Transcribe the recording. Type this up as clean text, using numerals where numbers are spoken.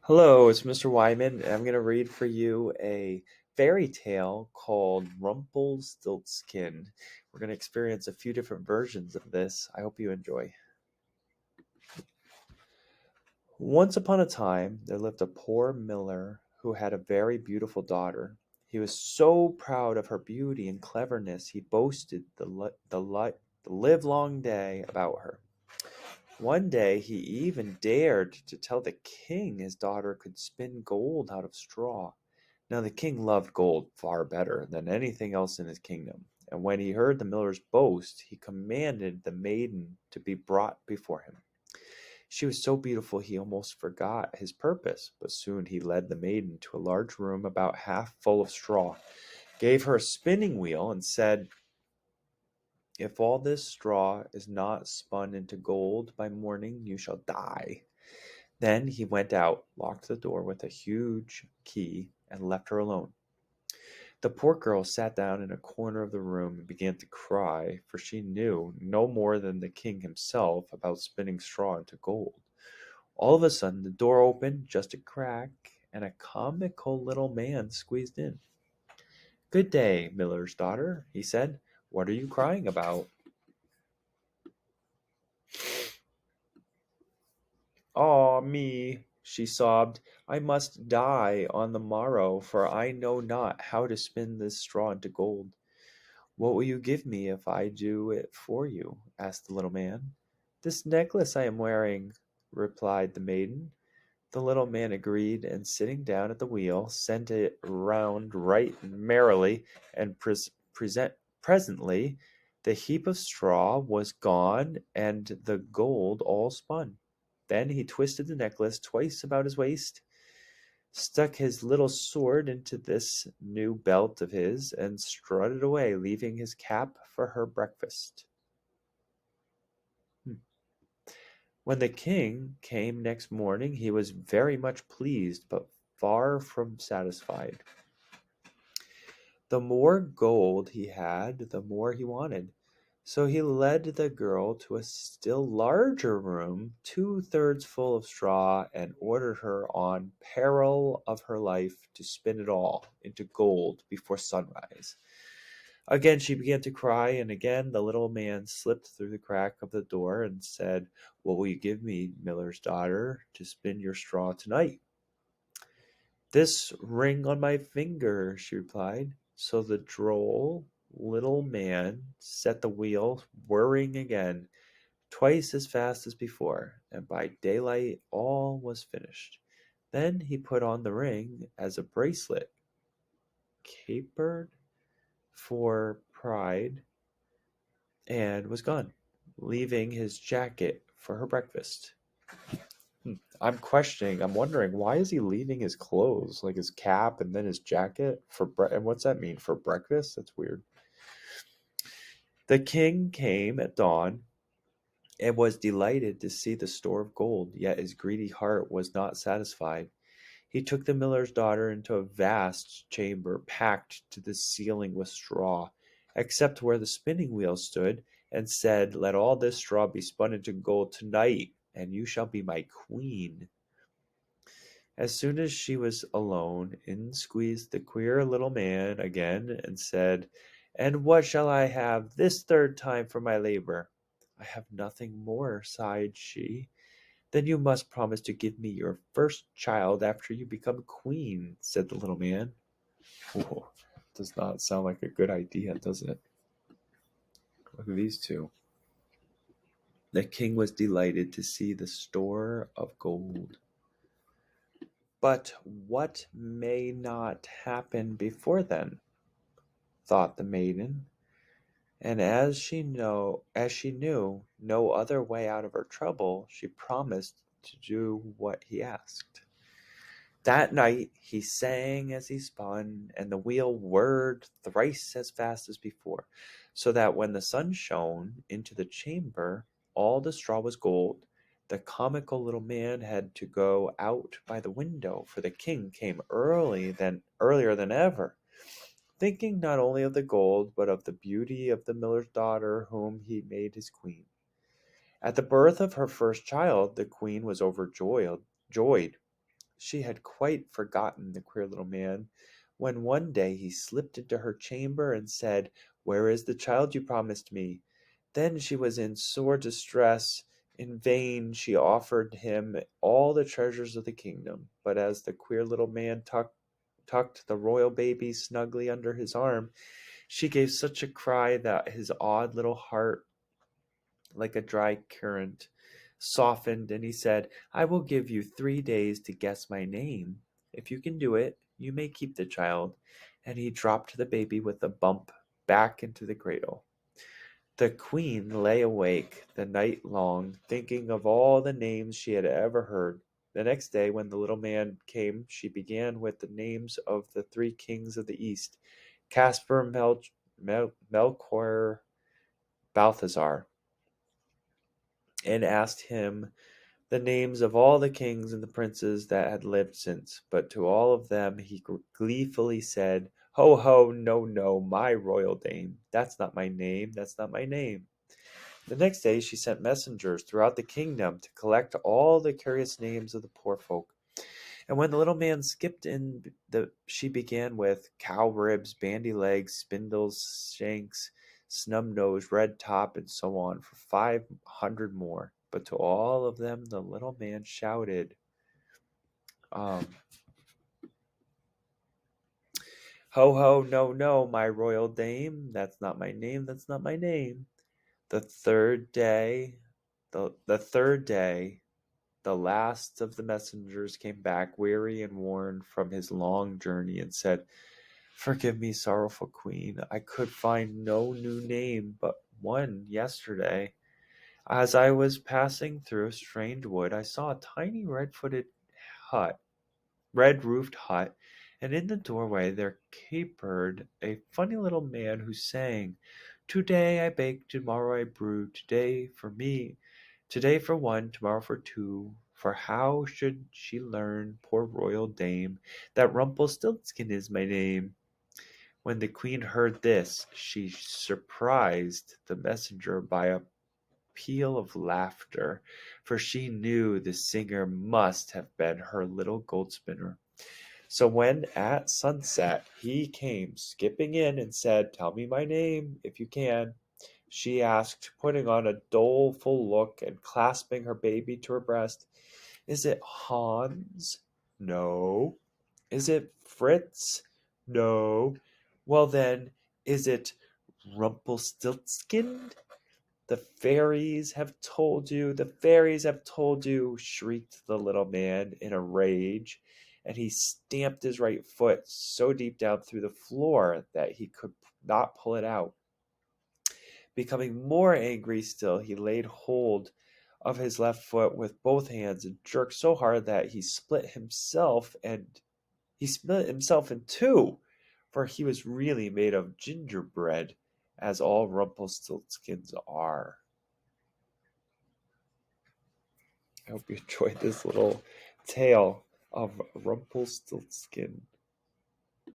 Hello, it's Mr. Wyman, and I'm going to read for you a fairy tale called Rumpelstiltskin. We're going to experience a few different versions of this. I hope you enjoy. Once upon a time, there lived a poor miller who had a very beautiful daughter. He was so proud of her beauty and cleverness, he boasted the livelong day about her. One day he even dared to tell the king his daughter could spin gold out of straw. Now the king loved gold far better than anything else in his kingdom, and when he heard the miller's boast, he commanded the maiden to be brought before him. She was so beautiful he almost forgot his purpose, but soon he led the maiden to a large room about half full of straw, gave her a spinning wheel, and said, "If all this straw is not spun into gold by morning, you shall die." Then he went out, locked the door with a huge key, and left her alone. The poor girl sat down in a corner of the room and began to cry, for she knew no more than the king himself about spinning straw into gold. All of a sudden, the door opened just a crack, and a comical little man squeezed in. "Good day, miller's daughter," he said. "What are you crying about?" "Ah, me," she sobbed, "I must die on the morrow, for I know not how to spin this straw into gold." "What will you give me if I do it for you?" asked the little man. "This necklace I am wearing," replied the maiden. The little man agreed, and sitting down at the wheel, sent it round right merrily, and presently the heap of straw was gone and the gold all spun. Then he twisted the necklace twice about his waist, stuck his little sword into this new belt of his, and strutted away, leaving his cap for her breakfast. Hmm. When the king came next morning, he was very much pleased, but far from satisfied. The more gold he had, the more he wanted. So he led the girl to a still larger room, two-thirds full of straw, and ordered her on peril of her life to spin it all into gold before sunrise. Again she began to cry, and again the little man slipped through the crack of the door and said, "What will you give me, miller's daughter, to spin your straw tonight?" "This ring on my finger," she replied. So the droll little man set the wheel whirring again, twice as fast as before, and by daylight all was finished. Then he put on the ring as a bracelet, capered for pride, and was gone, leaving his jacket for her breakfast. I'm wondering, why is he leaving his clothes, like his cap and then his jacket and what's that mean, for breakfast? That's weird. The king came at dawn and was delighted to see the store of gold, yet his greedy heart was not satisfied. He took the miller's daughter into a vast chamber packed to the ceiling with straw, except where the spinning wheel stood, and said, "Let all this straw be spun into gold tonight, and you shall be my queen." As soon as she was alone, in squeezed the queer little man again, and said, "And what shall I have this third time for my labor?" "I have nothing more," sighed she. "Then you must promise to give me your first child after you become queen," said the little man. Oh, does not sound like a good idea, does it? Look at these two. The king was delighted to see the store of gold. "But what may not happen before then?" thought the maiden, and as she knew no other way out of her trouble, she promised to do what he asked. That night he sang as he spun, and the wheel whirred thrice as fast as before, so that when the sun shone into the chamber, all the straw was gold. The comical little man had to go out by the window, for the king came earlier than ever, thinking not only of the gold, but of the beauty of the miller's daughter, whom he made his queen. At the birth of her first child, the queen was overjoyed. She had quite forgotten the queer little man, when one day he slipped into her chamber and said, "Where is the child you promised me?" Then she was in sore distress. In vain she offered him all the treasures of the kingdom, but as the queer little man tucked the royal baby snugly under his arm, she gave such a cry that his odd little heart, like a dry currant, softened, and he said, "I will give you 3 days to guess my name. If you can do it, you may keep the child." And he dropped the baby with a bump back into the cradle. The queen lay awake the night long, thinking of all the names she had ever heard. The next day, when the little man came, she began with the names of the 3 kings of the East: Caspar, Melchior, Balthazar, and asked him the names of all the kings and the princes that had lived since. But to all of them he gleefully said, "Ho, ho, no, no, my royal dame. That's not my name, that's not my name." The next day she sent messengers throughout the kingdom to collect all the curious names of the poor folk. And when the little man skipped in, she began with cow ribs, bandy legs, spindles, shanks, snub nose, red top, and so on for 500 more. But to all of them the little man shouted, um, "Ho, ho, no, no, my royal dame. That's not my name, that's not my name." The third day, the third day, the last of the messengers came back, weary and worn from his long journey, and said, "Forgive me, sorrowful queen. I could find no new name but one yesterday. As I was passing through a strange wood, I saw a tiny hut, red-roofed hut, and in the doorway there capered a funny little man who sang, 'Today I bake, tomorrow I brew, today for me, today for one, tomorrow for two.' For how should she learn, poor royal dame, that Rumpelstiltskin is my name?" When the queen heard this, she surprised the messenger by a peal of laughter, for she knew the singer must have been her little gold-spinner. So when at sunset he came skipping in and said, "Tell me my name, if you can," she asked, putting on a doleful look and clasping her baby to her breast, "Is it Hans?" "No." "Is it Fritz?" "No." "Well then, is it Rumpelstiltskin?" "The fairies have told you, the fairies have told you," shrieked the little man in a rage, and he stamped his right foot so deep down through the floor that he could not pull it out. Becoming more angry still, he laid hold of his left foot with both hands and jerked so hard that he split himself in two, for he was really made of gingerbread, as all Rumpelstiltskins are. I hope you enjoyed this little tale of Rumpelstiltskin.